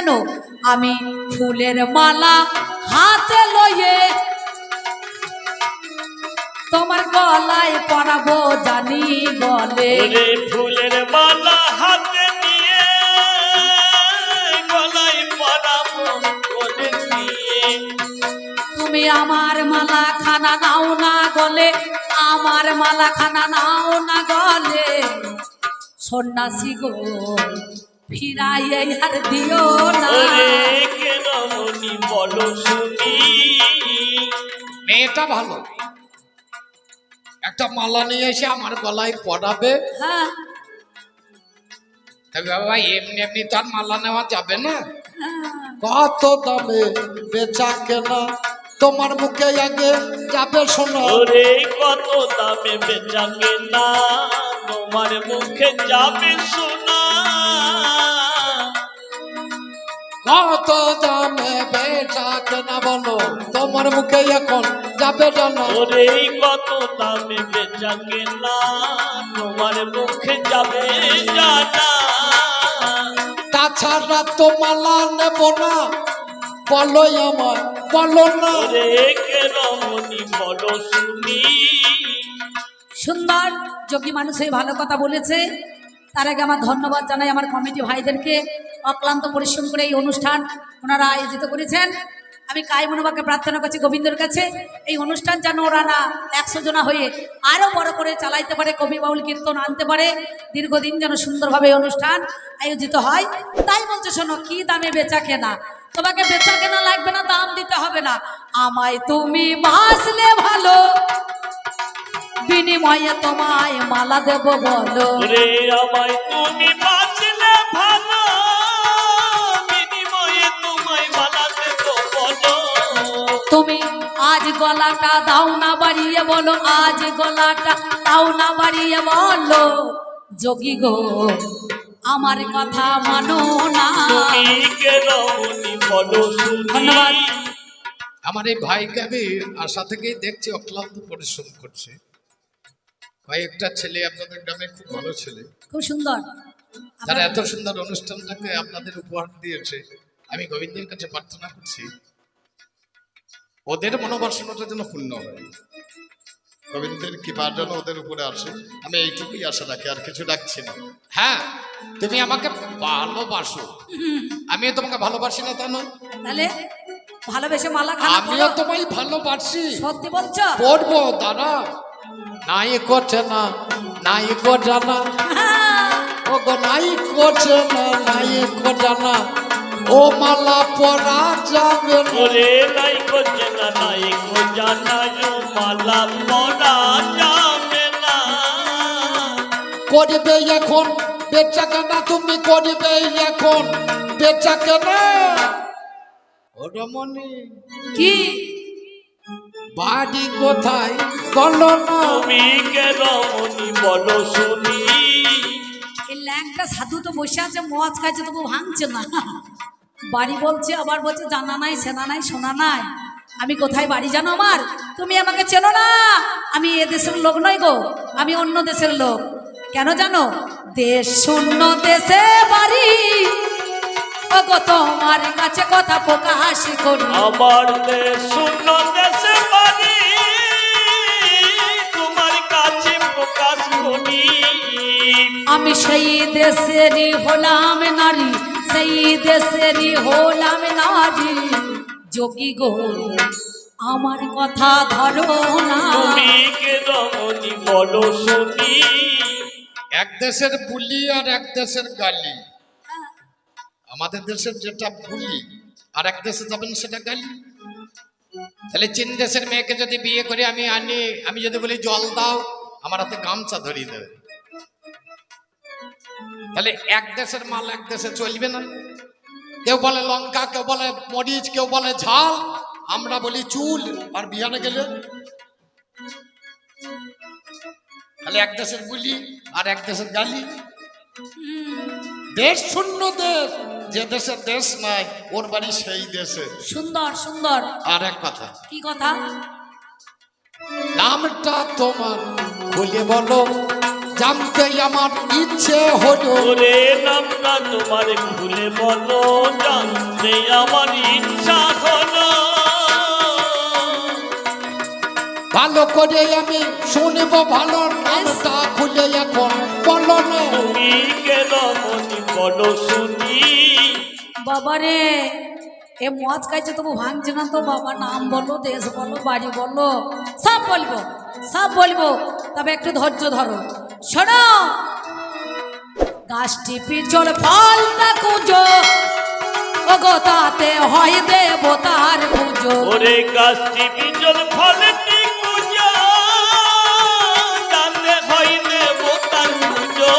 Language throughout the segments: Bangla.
কেন আমি ফুলের মালা হাতে লয়ে তোমার গলায় পরাবো জানি বলে। ফুলের মালা হাতে নিয়ে গলায় পরাবো বলে নিয়ে। তুমি আমার মালা খানা নাও না গলে, আমার মালা খানা নাও না গলে। সন্ন্যাসী গো ফিরাই আর দিও না। কেন মনি বলো শুনি। মেয়েটা ভালো, একটা মালা নিয়ে এসে আমার গলায় পরাবে। হ্যাঁ বাবা এমনি এমনি তো আর মালা নেওয়া যাবে না। কত দামে বেচা কেনা তোমার মুখে আগে যাবে শোনা। কত দামে বেচা কেনা তোমার মুখে যাবে শোনা। কত দামে বেচা কেনা বলো তোমার মুখে এখন যাবে জানা। কত দামে বেচা কেনা তোমার মুখে যাবে জানা। তাছাড়া তো মালা নেব না বলো আমায় বলো না। রমণী বলো শুনি। সুন্দর যোগী মানুষের ভালো কথা বলেছে। তার আগে আমার ধন্যবাদ জানাই আমার কমিটি ভাইদেরকে, অক্লান্ত পরিশ্রম করে এই অনুষ্ঠান ওনারা আয়োজিত করেছেন। আমি কায় মনোবাকে প্রার্থনা করছি গোবিন্দর কাছে এই অনুষ্ঠান যেন ওরা না 100 জনা হয়ে আরও বড় করে চালাইতে পারে, কবি বাউল কীর্তন আনতে পারে, দীর্ঘদিন যেন সুন্দরভাবে এই অনুষ্ঠান আয়োজিত হয়। তাই বলছে শোনো, কি দামে বেচা কেনা, তোমাকে বেচা কেনা লাগবে না, দাম দিতে হবে না। আমায় তুমি ভাসলে ভালো, বিনিময়ে তোমায় মালা দেব বলো। আমায় তুমি বাঁচলে ভালো, বিনিময়ে তোমায় মালা দেব বলো। তুমি আজ গলাটা দাও না বাড়িয়ে বলো, আজ গলাটা দাও না বাড়িয়ে বলো। যোগী গো আমার কথা মানো না। ধন্যবাদ। আমার এই ভাইকে আমি আশা থেকেই দেখছি অক্লান্ত পরিশ্রম করছে। কয়েকটা ছেলে আপনাদের গ্রামে খুব ভালো ছেলে, খুব সুন্দর, যারা এত সুন্দর অনুষ্ঠানটাকে আপনাদের উপহার দিয়েছে। আমি গোবিন্দের কাছে প্রার্থনা করছি ওদের মনোবাসনাটা যেন পূর্ণ হয়, গোবিন্দের কৃপা যেন ওদের উপরে আসে। আমি এইটুকুই আশা রাখি, আর কিছু রাখছি না। হ্যাঁ তুমি আমাকে ভালোবাসো, আমিও তোমাকে ভালোবাসি না তা নয়। তাহলে ভালোবেসে মালা খানা আমিও তোমায় ভালোবাসি। সত্যি বলছো? পড়বো দাঁড়া, নাই করছে না নাই কো জানা, ও গো নাই করছে না নাই কো জানা, ও মালা পরা যাবে নাই করছে না নাই কো জানা, ও মালা পরা যাবে না। করবে এখন বেচা কেনা, তুমি করবে এখন বেচা কেনা। ও রমণী কি বাড়ি কোথায় বলো না। তুমি কে রমণী বলো শুনি। এই ল্যাংটা সাধু তো বসে আছে, মদ খাইছে, তবু ভাঙছে না। বাড়ি বলছে, আবার বলছে জানা নাই সেনা নাই শোনা নাই। আমি কোথায় বাড়ি জানো আমার? তুমি আমাকে চেনো না, আমি এ দেশের লোক নই গো, আমি অন্য দেশের লোক। কেন জানো? দেশ শূন্য দেশে বাড়ি, ও গো তোমার কাছে কথা প্রকাশ করি। আমার দেশ শূন্য দেশে বাড়ি, তোমার কাছে প্রকাশ করি। আমি সেই দেশেরই হলাম নারী, সেই দেশেরই হলাম নারী। যোগী গো আমার কথা ধরো না। তুমি কে রমণী বলো শুনি। এক দেশের বুলি আর এক দেশের গালি। আমাদের দেশের যেটা বুলি আর এক দেশে যাবেন সেটা গালি। তাহলে চীন দেশের মেয়েকে যদি বিয়ে করে আমি আনি, আমি যদি বলি জল দাও, আমার হাতে গামছা ধরিয়ে দেবে। তাহলে এক দেশের মাল এক দেশে চলবে না। কেউ বলে লঙ্কা, কেউ বলে মরিচ, কেউ বলে ঝাল, আমরা বলি চুল। আর বিহারে গেলে তাহলে এক দেশের বুলি আর এক দেশের গালি। দেশ শূন্য দেশ, যে দেশে দেশ নাই ওর বাড়ি সেই দেশে। সুন্দর সুন্দর। আর এক কথা, কি কথা? নামটা তোমার বলে বলো, জানতে আমার ইচ্ছে হলো। ওরে নামটা তোমার খুলে বলো, জানতে আমার ইচ্ছা হলো। ভালো করে আমি শুনবো, ভালো নামটা খুলে এখন বলো না। তুমি কেন মনি বলো শুনি। বাবারে এ মদ খাইছে তবু ভাঙছে না তো বাবা। নাম বলো, দেশ বলো, বাড়ি বলো, সব বলবো, সব বলবো, তবে একটু ধৈর্য ধরো। শোনো, গাছটি পিছল ফলটা কুঁজো, ও গো তাতে হয় দেবতার পুজো। ওরে গাছটি বিজল ফলেটি পূজা, জানতে হয় দেবতার পুজো।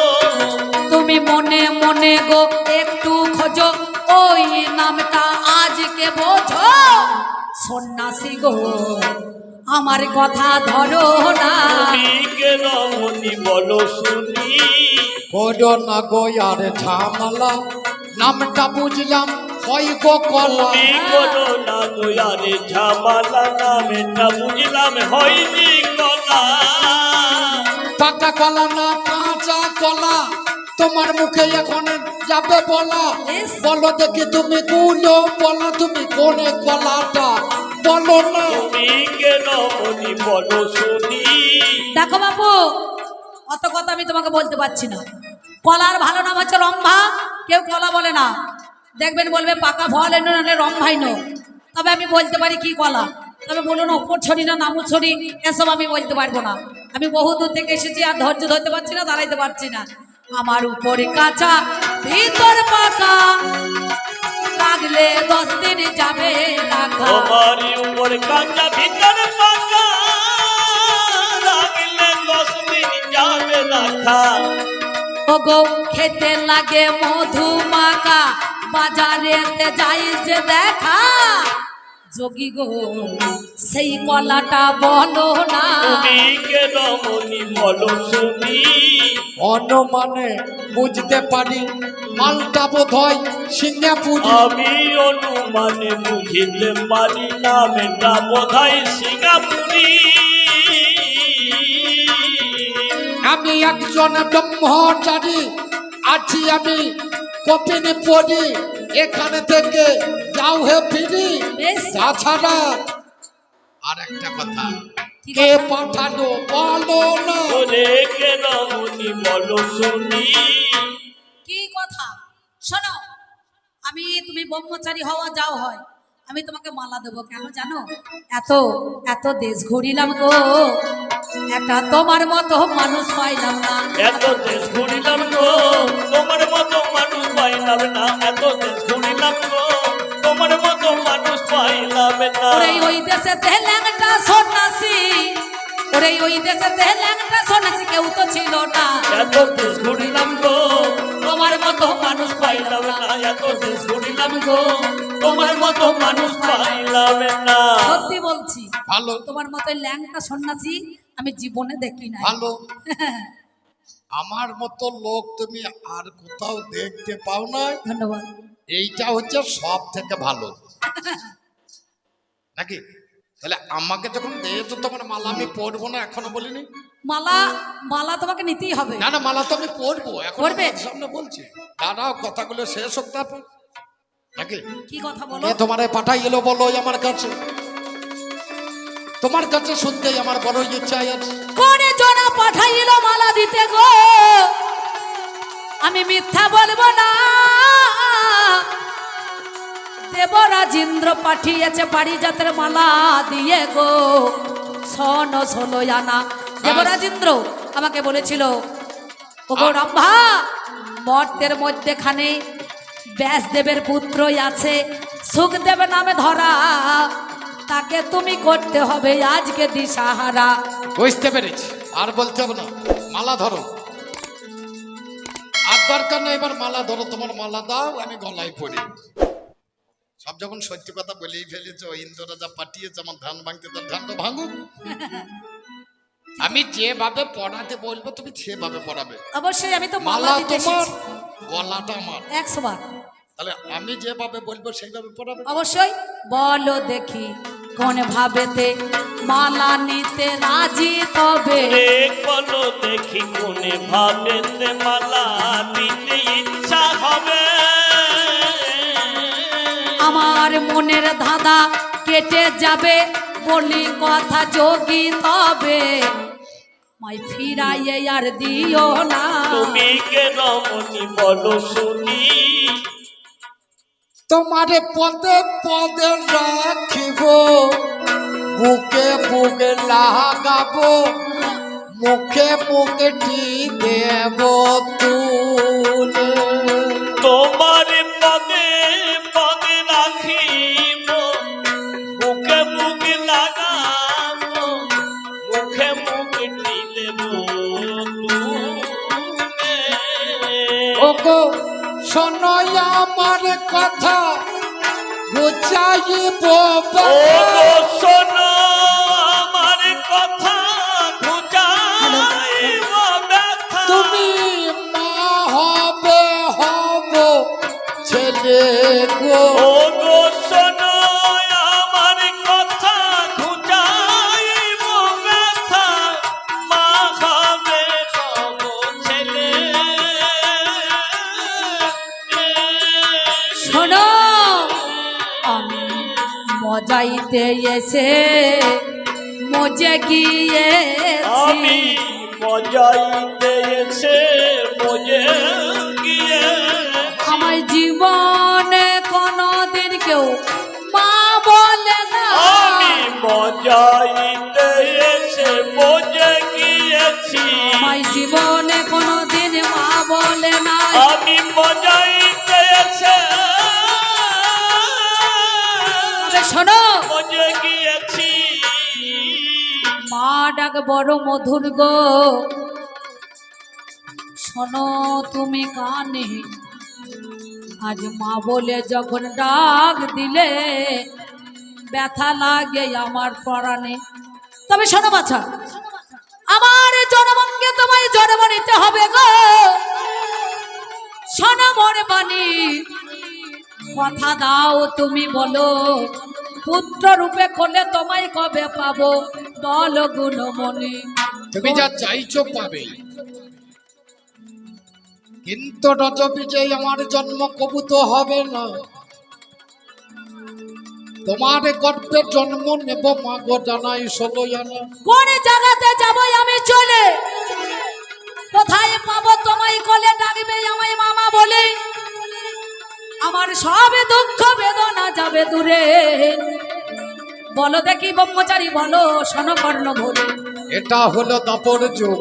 তুমি মনে মনে গো একটু খোঁজো, ওই নামটা আজকে বোঝো। সন্ন্যাসী গো আমার কথা ধরো না। তুমি কেন মনি বলো শুনি। করো না গো আর ঝামেলা, নামটা বুঝলাম হয় গো কলা। তুমি করো না দয়ারে ঝামালা, নামটা বুঝলাম হয়নি কলা। পাকা কলা না কাঁচা কলা, তোমার মুখে এখন যাবে বলা। বেশ। বলো দেখি তুমি কোনো বলা, তুমি কোনে কলাটা বলো না। তুমি কেন মনি বলো শুনি। দেখো বাবু, অত কথা আমি তোমাকে বলতে পারছি না। কলার ভালো নাম হচ্ছে রম্ভা, কেউ কলা বলে না। দেখবেন বলবে পাকা ফল এনো নাহলে রম্ভাই নো। তবে আমি বলতে পারি কি কলা, তবে বলুন ওপর ছড়ি না নামু ছড়ি, এসব আমি বলতে পারবো না। আমি বহু দূর থেকে এসেছি, আর ধৈর্য ধরতে পারছি না, দাঁড়াইতে পারছি না। আমার উপরে কাঁচা ভিতর পাকা, লাগলে 10 দিন যাবে রাখা। তোমার উপর কাঁচা ভিতর পাকা, লাগলে 10 দিন যাবে রাখা। ওগো খেতে লাগে মধু মাকা, বাজারেতে যাই যে দেখা। যোগী গো সেই কলাটা বলো না। তুমি কেন মনি বলো শুনি। অনুমানে বুঝতে পারি মালটা বোধ হয় সিঙ্গাপুরি। আমি অনুমানে বুঝিতে পারি না, মেটা বোধহয় সিঙ্গাপুরি। আমি একজন ব্রহ্মচারী, আছি আমি কপিনে পড়ি, এখানে থেকে যাও হে ফিরি। বেশ। তাছাড়া আর একটা কথা, কি কে কথা? পাঠানো বলো না। ওরে কেন মনি বলো শুনি। কি কথা? শোনো, আমি তুমি ব্রহ্মচারী হওয়া যাও হয়, আমি তোমাকে মালা দেবো কেন জানো? এত এত দেশ ঘুরিলাম গো, একটা তোমার মতো মানুষ পাইলাম না। এত দেশ ঘুরিলাম গো, তোমার মতো মানুষ পাইলাম না। এত দেশ ঘুরিলাম গো, তোমার মতো মানুষ পাইলাম না। ওরে ওই দেশে ল্যাংটা সন্ন্যাসী, ওরে ওই দেশে ল্যাংটা সন্ন্যাসী কেউ তো ছিল না। এত দেশ ঘুরিলাম গো, তোমার মতো মানুষ পাইলাম না। এত দেশ ঘুরিলাম গো, তোমার মতো মানুষ পাইলাম না। সত্যি বলছি, ভালো তোমার মতো ল্যাংটা সন্ন্যাসী আমি জীবনে দেখি না। ভালো, আমার মতো লোক তুমি আর কোথাও দেখতে পাও না। ধন্যবাদ। এইটা হচ্ছে সব থেকে ভালো নাকি? তাহলে আমাকে যখন দিয়েছো তোমার মালা আমি পরবো না, এখনো বলিনি। মালা মালা তোমাকে নিতেই হবে। না না, মালা তো আমি পরবো, এখন পরবে? তোমার সামনে বলছি। দাঁড়াও, কথাগুলো শেষ হোক তারপর নাকি। কি কথা বলো? কে তোমারে পাঠাই এলো বলো আমার কাছে? তোমার কাছে শুনতেই আমার বড় ইচ্ছা আছে। কোনে জনা পাঠাইলো মালা দিতে গো, আমি মিথ্যা বলবো না। দেবরাজেন্দ্র পাঠিয়েছে পারিজাতের মালা দিয়ে গো, শোনো ষোলো আনা। দেবরাজেন্দ্র আমাকে বলেছিল, ও গো রম্ভা, মর্তের মধ্যেখানে ব্যাসদেবের পুত্রই আছে, সুখদেব নামে ধরা, তাকে তুমি করতে হবে আজকে দিশাহারা। বুঝতে পেরেছি, আর বলতে হবে না। মালা ধরো, আর দরকার নেই। এবার মালা ধরো, তোমার মালা দাও, আমি গলায় পড়ি। সব যখন সত্যি কথা বলেই ফেলেছে, ওই ইন্দ্র রাজা পাঠিয়েছে আমার ধান ভাঙতে, তার ধানটা ভাঙুক। আমি যেভাবে পড়াতে বলবো তুমি সেভাবে পড়াবে। অবশ্যই, আমি তো মালা মালা দিতে তোমার, এসেছি গলাটা আমার। 100 বার। তাহলে আমি যেভাবে বলবো সেইভাবে পড়াবে। অবশ্যই। বলো দেখি কোন ভাবেতে মালা নিতে রাজি তবে রে বলো দেখি কোনে ভাবেতে মালা দিতে ইচ্ছা হবে। আমার মনের ধাঁধা কেটে যাবে বলি কথা যোগী তবে মাই ফিরাইয়ে আর দিও না। তুমি কে রমণী বলো শুনি, তোমারে পদে পদে রাখিব, বুকে বুকে লাগাবো, মুখে মুখে দেব তুলে। তোমার পদে পদে রাখিব, বুকে বুকে লাগাবো, মুখে মুখে দেব তুলে। ওগো শোনো আমার কথা বুঝাইব, ও গো শোনো আমার কথা বুঝাইব ব্যথা। তুমি মা হবে হব ছেলে গো। ও গো শোনো আমার কথা বুঝাইব ব্যথা, মা হবে হব ছেলে। শোনো আমি মজাইতে এসে মজে গিয়েছি, আমি মজাইতে এসে মজে গিয়ে, আমার জীবনে কোনোদিন কেউ মা বলে না। আমি মজাইতে এসে মজে গিয়েছি, আমার জীবনে কোনোদিন মা বলে না। আমি মজাইতে এসে তবে শোনো মজে গিয়েছি। মা ডাক বড় মধুর গো, শোনো তুমি কানে আজ মা বলে যখন ডাক দিলে ব্যথা লাগে আমার পরাণে। তবে শোনো বাছা, আমার জনমঙ্গে তোমায় জন্ম নিতে হবে গো। শোনো মোর বাণী কথা দাও তুমি বলো, পুত্র রূপে করলে তোমায় কবে পাবো বলো গুণমণি। তুমি যা চাইছো পাবে, কিন্তু রজবীজে আমার জন্ম কবুত হবে না। তোমার গর্ভে জন্ম নেব মাগো জানাই ষোলো জানা। কোন জায়গাতে যাবো আমি চলে, কোথায় পাবো তোমায় কোলে ডাকবে আমায় মামা বলে। আমার সব দুঃখ বেদনা যাবে দূরে, বলো দেখি ব্রহ্মচারী বলো শোনো কর্ণ ভরে। এটা হলো দাপর যুগ,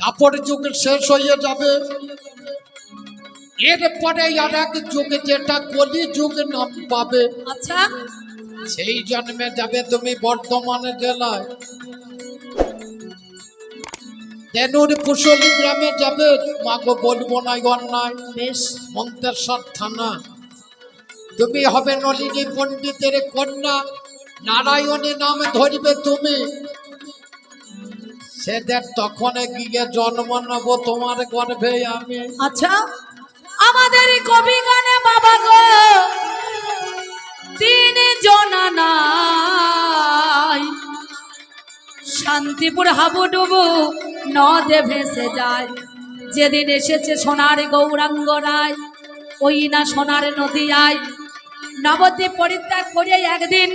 দাপর যুগ শেষ হয়ে যাবে, এরপরে আর এক যুগ যেটা কলি যুগ নাম পাবে। আচ্ছা সেই জন্মে যাবে তুমি বর্ধমান জেলায় তেনুর কুশলী গ্রামে যাবে, মাগো বলবো না অন্যায়, বেশ মন্তেশ্বর থানা। তুমি হবে নলিনী পণ্ডিতের কন্যা, নারায়ণী নাম ধরবে তুমি। সেদের তখন গিয়ে জন্ম নেব তোমার গর্ভে আমি। আচ্ছা আমাদের কবি গানে বাবা গো তিন জনা নাই, শান্তিপুর হাবুডুবু নদে ভেসে যায়। যেদিন এসেছে সোনার গৌরাঙ্গ রায়, ওই না সোনার নদীয়ায় নবদ্বীপ পরিত্যাগ করে একদিন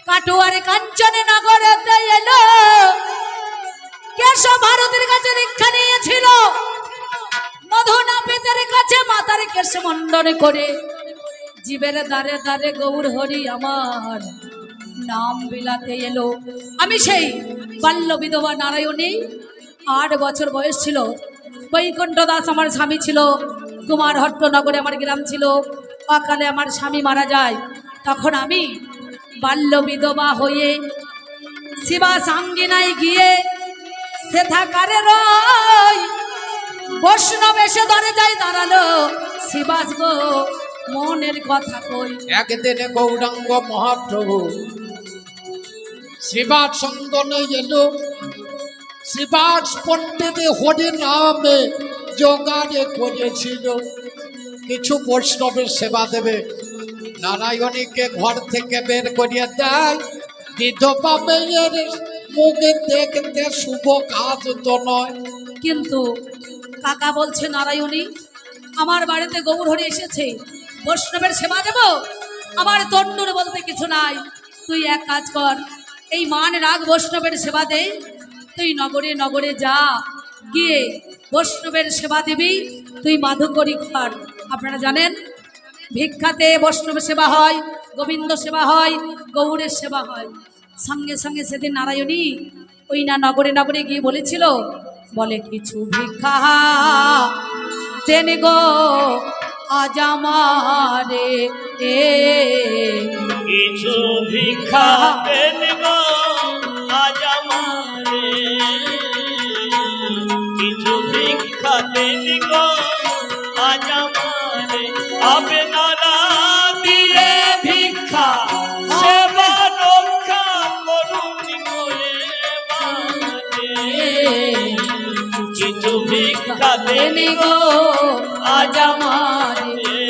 কাটুয়ারে কাঞ্চনে নগরেতে এলো। কেশব ভারতের কাছে দীক্ষা নিয়েছিল, মধু নাপিতের কাছে মাতার কেশ মন্ডন করে জীবের দ্বারে দ্বারে গৌর হরি আমার নাম বিলাতে এলো। আমি সেই বাল্য বিধবা নারায়ণী, 8 বছর বয়স ছিল। বৈকুণ্ঠ দাস আমার স্বামী ছিল, কুমার হট্টনগরে আমার গ্রাম ছিল। অকালে আমার স্বামী মারা যায়, তখন আমি বাল্য বিধবা হয়ে শিবা সাঙ্গিনায় গিয়ে সেথাকারে রয়। বৈষ্ণব এসে ধরে যায় দাঁড়ালো, শিবাস গো মনের কথা কই। একদিন গৌরাঙ্গ মহাপ্রভু শিবার সন্দনে এলো, শিবাস পণ্ডিত হরি নামে জোগাড়ে করেছিল কিছু বৈষ্ণবের সেবা দেবে। নারায়ণীকে ঘর থেকে বের করিয়ে দেয়। বিধবা মেয়ের মুখে দেখতে শুভ কাজ তো নয়। কিন্তু কাকা বলছে নারায়ণী আমার বাড়িতে গৌরহরি এসেছে, বৈষ্ণবের সেবা দেব, আমার তন্ডুর বলতে কিছু নাই। তুই এক কাজ কর, এই মান রাগ বৈষ্ণবের সেবা দে, তুই নগরে নগরে যা, গিয়ে বৈষ্ণবের সেবা দিবি, তুই মাধুকরী ঘর। আপনারা জানেন ভিক্ষাতে বৈষ্ণব সেবা হয়, গোবিন্দ সেবা হয়, গৌরের সেবা হয়। সঙ্গে সঙ্গে সেদিন নারায়ণী ওই না নগরে নগরে গিয়ে বলেছিল, বলে কিছু ভিক্ষা দেন গো আজ আমারে কিছু ভিক্ষা দেন গো আজ আমারে, কিছু ভিক্ষা দেন গো আজ আমারে। আপনারা দিলে ভিক্ষা সেবা রক্ষা করুন গো এবারে। কিছু ভিক্ষা দেন গো আজ আমারে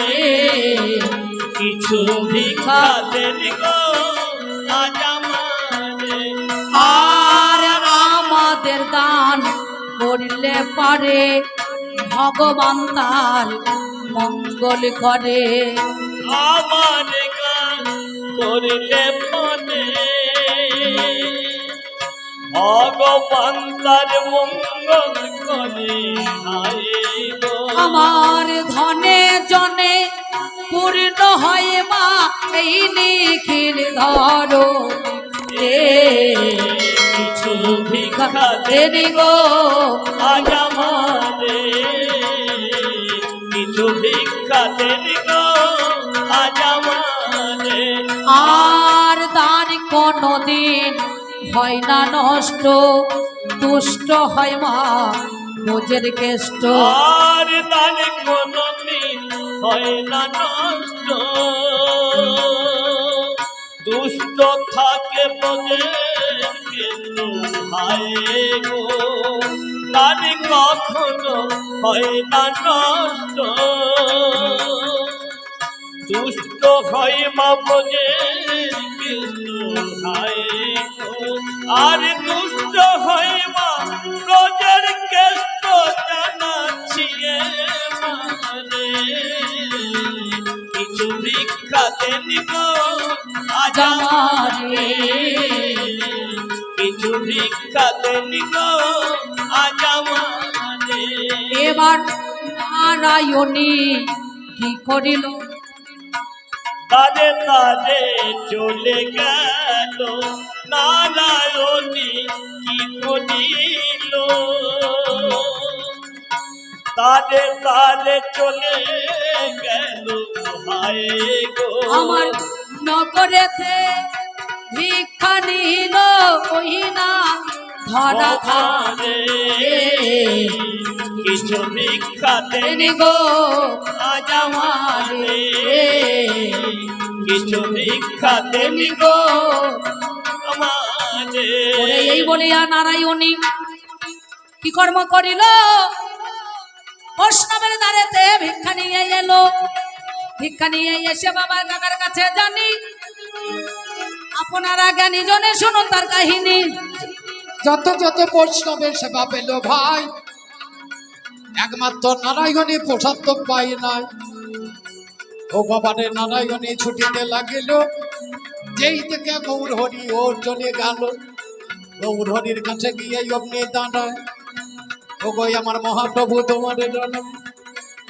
কিছু ভিক্ষা দেন গো আজ আমারে। আর আমাদের দান করলে পারে ভগবান তার মঙ্গল করে। আমার গান করলে পরে ভগবান তার মঙ্গল করে। হায় গো আমার ধনে জনে পূর্ণ হয় মা এই নিখিল ধরো কিছু ভিক্ষা দেন দেন গো আজ আমারে, কিছু ভিক্ষা দেন গো আজ আমারে। আর দান কোনদিন হয় না নষ্ট, দুষ্ট হয় মা বোঝের কেষ্ট। আর দান কোনদিন হয় না নষ্ট, দুষ্ট থাকে বোঝের কেষ্ট। হায় গো দান কখনো হয় না নষ্ট, দুষ্ট হয় মা বোঝের কেষ্ট। হায় গো আর দুষ্ট হয় মা ব্রজের কেষ্ট জানাচ্ছি এবারে। কিছু ভিক্ষা দেন গো আজ আমারে, কিছু ভিক্ষা দেন গো আজ আমারে। এবার নারায়ণী কি করিল, তারে তারে চলে গেল নারায়ণী কি করিল, তারে তারে চলে গেল। হায় গো আমার নগরেতে ভিক্ষা নিল ওই না ধরা ধারে কিছু ভিক্ষা দেন দেন গো আজ আমারে, কিছু ভিক্ষা দেন গো আমারে। ওরে এই বলিয়া নারায়ণী কি কর্ম করিল, বৈষ্ণবের দ্বারেতে ভিক্ষা নিয়ে এলো। ভিক্ষা নিয়ে এসে বাবা কাকার কাছে জানি, আপনারা জ্ঞানী জনে শুনুন তার কাহিনী। যত যত বৈষ্ণবের সেবা পেল ভাই, একমাত্র নারায়ণী প্রসাদ তো পাই নাই। ও বাবারে নারায়ণী ছুটিতে লাগিল, যেই থেকে গৌরহরি ওর চলে গেল। গৌরহরির কাছে গিয়ে অমনি দাঁড়ায়, ও গো আমার মহাপ্রভু তোমার জানাম।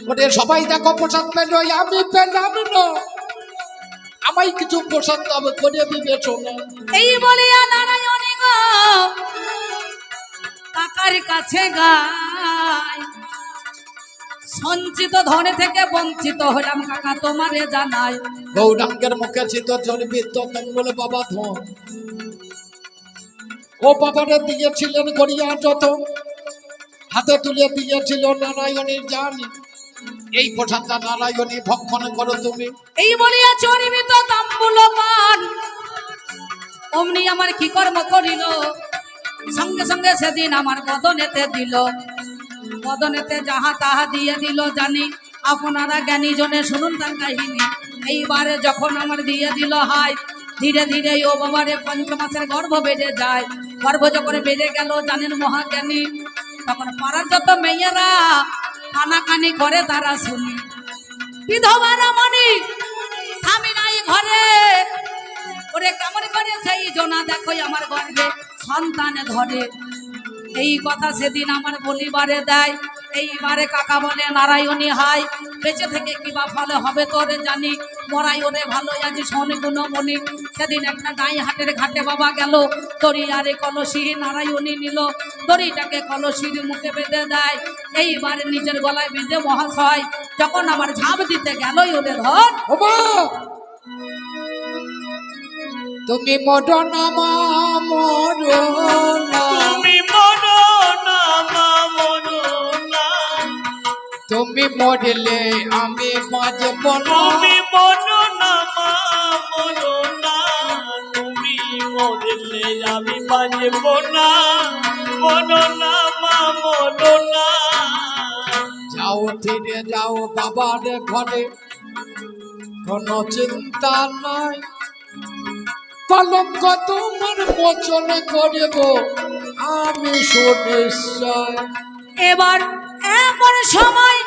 ওরে সবাই দেখো প্রসাদ পেল, আমি পেলাম না, আমায় কিছু প্রসাদ দাম করে বিবেচনা। এই বলিয়া নারায়ণী গো কাকার কাছে গায়, সঞ্চিত ধনে থেকে বঞ্চিত হলাম কাকা তোমারে জানাই। গৌরাঙ্গের মুখে ছিল জন্মিত মঙ্গল বাবা ধন, ও বাবারে দিয়েছিলেন গড়িয়া যত, হাতে তুলে দিয়েছিল নারায়ণীর জানি। এই প্রসাদটা নারায়ণী ভক্ষণ করো তুমি। এই বলিয়া চরিমিত তাম্বুল পান, অমনি আমার কি কর্ম করিল, সঙ্গে সঙ্গে সেদিন আমার বদনেতে দিল। বদনেতে যাহা তাহা দিয়ে দিল জানি, আপনারা জ্ঞানী জনে শুনুন তার কাহিনী। এইবারে যখন আমার দিয়ে দিল হাই, ধীরে ধীরে ও বাবারে 5 মাসের গর্ভ বেড়ে যায়। গর্ভ যখন বেড়ে গেল জানেন মহাজ্ঞানী, তখন পাড়ার যত মেয়েরা কানাকানি করে তারা শুনি, বিধবা রমণী স্বামী নাই ঘরে, ওরে কেমন করে সেই জোনা দেখো আমার গর্ভে সন্তান ধরে। এই কথা সেদিন আমার বলিবারে দেয়। এইবারে কাকা বলে নারায়ণী হাই, বেঁচে থেকে কিবা ফলে হবে তোরে জানি, মরাই ওরে ভালো আজি শোন গুণমণি। সেদিন একটা গাই হাটের ঘাটে বাবা গেল, দড়ি আরে কলসি নারায়ণী নিল, দড়িটাকে কলসির মুখে বেঁধে দেয়। এইবারে নিজের গলায় বেঁধে মহাশয় যখন আমার ঝাঁপ দিতে গেল ওরে ধর, ওমা তুমি মরনা মা মরনা, তুমি মরো না মা মরো না, তুমি মরলে আমি বাঁচব না। তুমি মরো না মা মরো না, তুমি মরলে আমি বাঁচব না, মরো না মা মরো না। যাও ফিরে যাও বাবার ঘরে, কোনো চিন্তা নাই, কলঙ্ক তোমার মোচন করিব আমি সুনিশ্চয়। এবার এমন সময়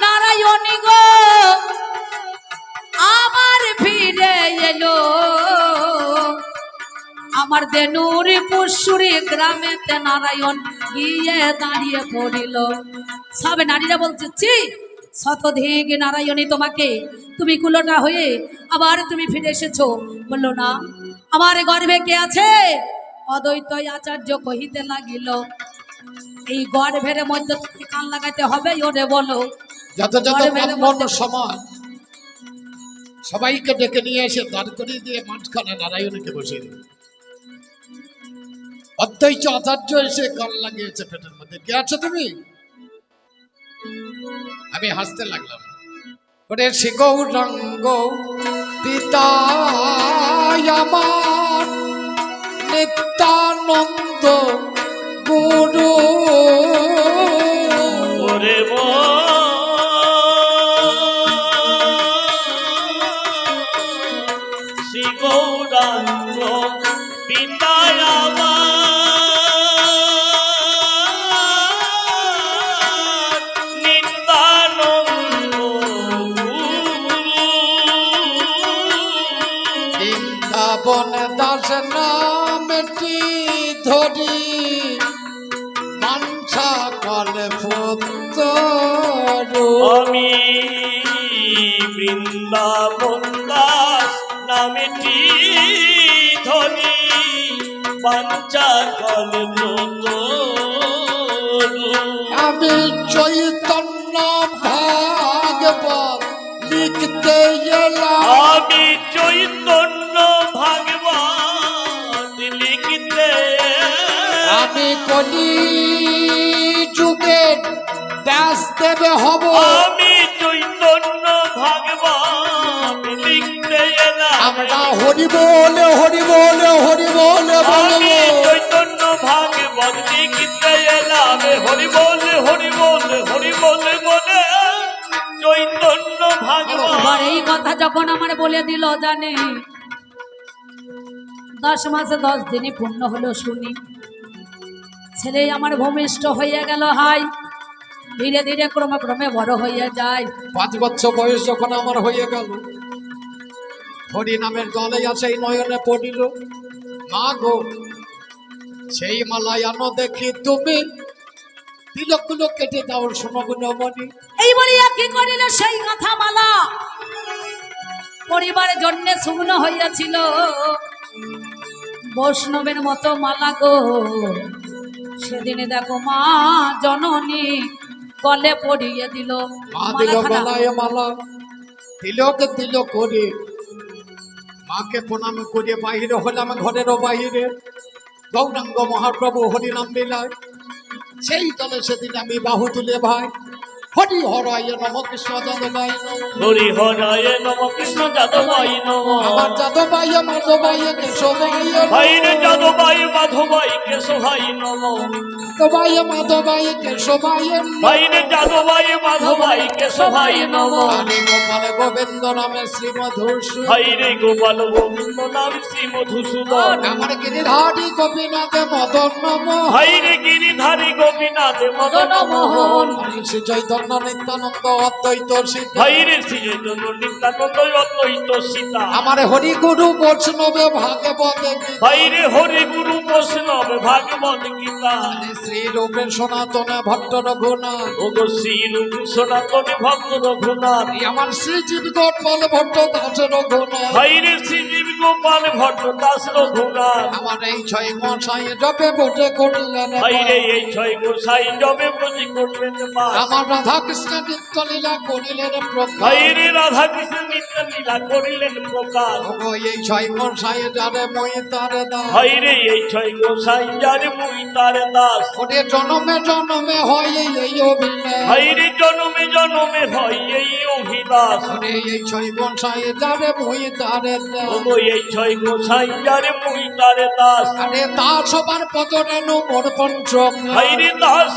নারায়ণী গো আমার ফিরে এলো, আমার দেনুর পুশুরি গ্রামেতে নারায়ণ গিয়ে দাঁড়িয়ে পড়িল। সব নারীরা বলছে ছি শতধিক নারায়ণী তোমাকে, তুমি কুলোটা হয়ে আবার তুমি ফিরে এসেছো। বললো না, আমার গর্ভে কে আছে? অদ্বৈত আচার্য কহিতে লাগিল, এই গর্ভের মধ্যে থেকে কান লাগাইতে হবে ওরে বলো। যত যত ব্রাহ্মণ সমাজ সবাইকে ডেকে নিয়ে এসে দাঁড় করিয়ে দিয়ে মাঝখানে নারায়ণীকে বসিয়ে দিল। অদ্বৈত আচার্য এসে কান লাগিয়েছে পেটের মধ্যে, কে আছো তুমি? আমি হাসতে লাগলাম, ওরে শ্রী গৌরাঙ্গ পিতা আমার নিত্যানন্দ গুরু। ওরে শ্রী গৌরাঙ্গ পিতায় আমার নিত্যানন্দ বৃন্দাবন দাস নামটি ধরি মানসা কলে পুত্র। আমি বৃন্দাবন দাস নামেটি ধরি বাঞ্ছা কল্প, আমি চৈতন্য ভাগবত লিখতে এলাম, আমি চৈতন্য ভাগবত লিখিতে, আমি কলি যুগে ব্যাস দেবে হব, আমি চৈতন্য ভাগবত লিখতে এলাম, আমরা হরি বলে হরি বলে হরি বলে আমি বলবো। চৈতন্য ভাগবত লিখতে এলাম, হরি বলে হরি বলে হরি বলে বলে চৈতন্য ভাগবত। আবার এই কথা যখন আমার বলে দিল জানে, 10 মাসে 10 দিনই পূর্ণ হলো শুনি, ছেলে আমার ভূমিষ্ঠ হয়ে গেল হাই, ধীরে ধীরে ক্রমে ক্রমে বড় হয়ে যায়। 5 বছর বয়স যখন আমার হয়ে গেল, হরি নামের জলে আসে নয়নে পড়িল, মা গো সেই মালায়ান দেখি তুমি তিলকগুলো কেটে দাও শোনো গুণমণি। এই বলিয়া কি করিল সেই কথা মালা পরিবারের জন্য শুকনো হইয়াছিল, বৈষ্ণবের মতো মালা গো। সেদিনে দেখো মা জননী গলে পড়িয়ে দিল মা দিল মালাখানা। গলায় মালা, তিলক দিল করে, মাকে প্রণাম করে বাহিরে হলাম ঘরেরও বাহিরে, গৌরাঙ্গ মহাপ্রভু হরিনাম লীলায় সেই দলে সেদিন আমি বাহু তুলে ভাই হরি হরায় নম কৃষ্ণ যাদবায় নম হরি হরায় নম কৃষ্ণ যাদবায় নম আমার যাদবায় মাধবায় কেশবায় ভাইরে যাদবায় মাধবায় কেশবায় নম যাদবায় মাধবায় কেশবায় ভাইরে যাদবায় মাধবায় কেশবায় নম হরে গোপাল গোবিন্দ নামে শ্রী মধুসূদন ভাইরে গোপাল গোবিন্দ নাম শ্রী মধুসূদন আমার গিরিধারী গোপীনাথ মদন নম ভাইরে গিরিধারী গোপীনাথ মদন মোহন হরি শ্রী চৈতন্য নিত্যানন্দ অদ্বৈত সিদ্ধ ভাইরে শ্রী চৈতন্য নিত্যানন্দ অদ্বৈত সীতা আমার হরি গুরু বৈষ্ণবে ভাগবত ভাইরে হরি গুরু বৈষ্ণব ভাগবত গীতা শ্রী রূপে সনাতনে ভট্ট রঘুনাথ ওগো শ্রী রূপ সনাতনে ভক্ত রঘুনাথ আমার শ্রীজীব গোপাল ভট্ট দাস রঘুনাথ ভাইরে শ্রীজীব গোপাল ভট্ট দাস রঘুনাথ আমার এই ছয় মশাই জপে বটে করলেন ভাইরে এই ছয় গোসাই জবে প্রতি করলেন পাস আমার রাধা কৃষ্ণ নিত্য লীলা করিলেন প্রকাশ ভাইরে রাধা কৃষ্ণ নিত্য লীলা করিলেন প্রকাশ ওগো এই ছয় মশাই যারে মই তারে দাস ভাইরে এই ছয় গোসাই যার মুই তার দাস ওরে জনমে জনমে হয় এই অভিনয় ভাইরে জনমে জনমে হয় এই অভিলাষ ওরে এই ছয় মশাই যারে মই তারে দাস ওগো এই ছয় গোসাই যার মুই তার দাস আরে দাস সবার পদরেণু মোর পঞ্চম ভাইরে দাস